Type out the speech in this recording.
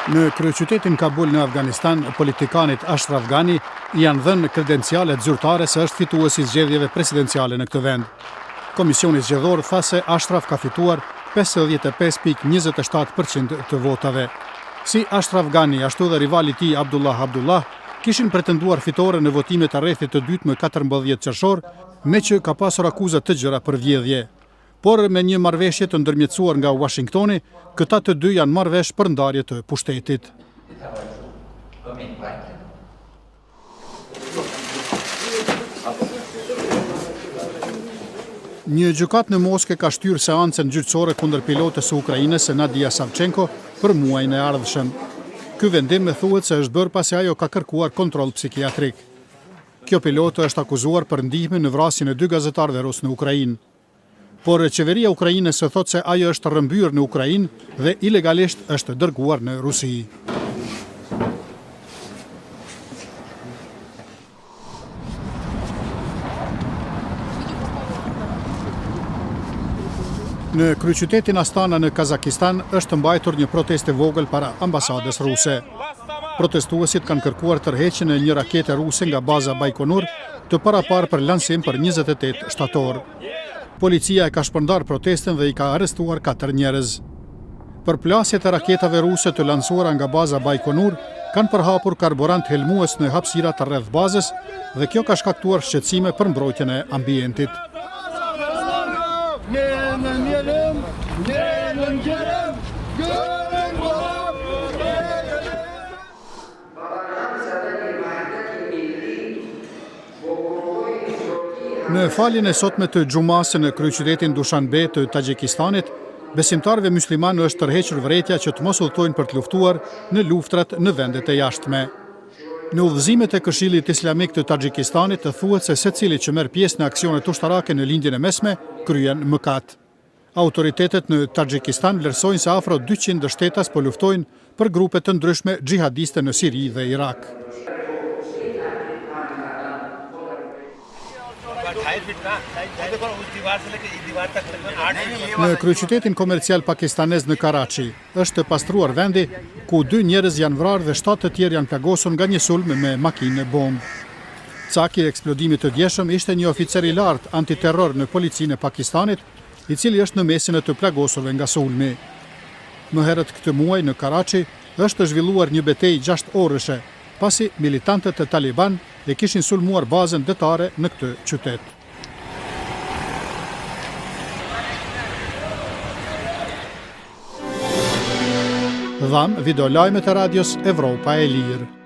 Në kryeqytetin Kabul në Afganistan, politikanit Ashraf Ghani janë dhënë kredencialet zyrtare se është fituesi i zgjedhjeve presidenciale në këtë vend. Komisioni zgjedhor tha se Ashraf ka fituar 55.27% të votave. Si Ashraf Ghani, ashtu dhe rivali i tij Abdullah kishin pretenduar fitore në votimet e rrethit të dytë më 14 qershor, me që ka pasur akuza të gjëra për vjedhje. Por me një marrëveshje të ndërmjetësuar nga Washingtoni, këta të dy janë marrë vesh për ndarje të pushtetit. Një gjykat në Moskë ka shtyrë seancën gjyqësore kundër pilotës së Ukrainës Nadia Savchenko për muajin e ardhshëm. Ky vendim thuhet se është bërë pasi ajo ka kërkuar kontroll psikiatrik. Kjo pilotë është akuzuar për ndihmë në vrasjen e 2 gazetarëve rus në Ukrainë. Por qeveria Ukrainës thot se ajo është rrëmbyer në Ukrainë dhe ilegalisht është dërguar në Rusi. Në kryeqytetin Astana në Kazakistan është mbajtur një protestë e vogël para ambasadës ruse. Protestuesit kanë kërkuar tërheqjen e një rakete ruse nga baza Baikonur të paraparë për lansim për 28 shtator. Policia e ka shpërndar protestën dhe i ka arrestuar 4 njerëz. Përplasjet e raketave ruse të lansuara nga baza Baikonur kanë përhapur karburant helmues në hapësirat rreth bazës dhe kjo ka shkaktuar shqetësime për mbrojtjen e ambientit. Në faljen e sotme të xhumasë në kryeqytetin Dushanbe të Taxhikistanit, besimtarëve musliman është tërhequr vërejtja që të mos udhtojnë për të luftuar në luftrat në vendet e jashtme. Në udhëzimet e Këshillit Islamik të Taxhikistanit thuhet se secili që merr pjesë në aksionet ushtarake në lindjen e mesme kryen mëkat. Autoritetet në Taxhikistan vlerësojnë se afro 200 shtetas po luftojnë për grupe të ndryshme xhihadiste në Siri dhe Irak. Në kryeqytetin komercial pakistanez në Karachi është pastruar vendi ku 2 njerëz janë vrarë dhe 7 të tjerë janë plagosur nga një sulm me makinë bombë. Caki i eksplodimit të djeshëm ishte një oficer i lartë antiterror në policinë e Pakistanit, i cili është në mesin e të plagosurve nga sulmi. Më herët këtë muaj në Karachi është zhvilluar një betejë 6 orëshe, pasi militantët e Taliban e kishin sulmuar bazën detare në këtë qytet. Dham video lajmet e radios Evropa e Lirë.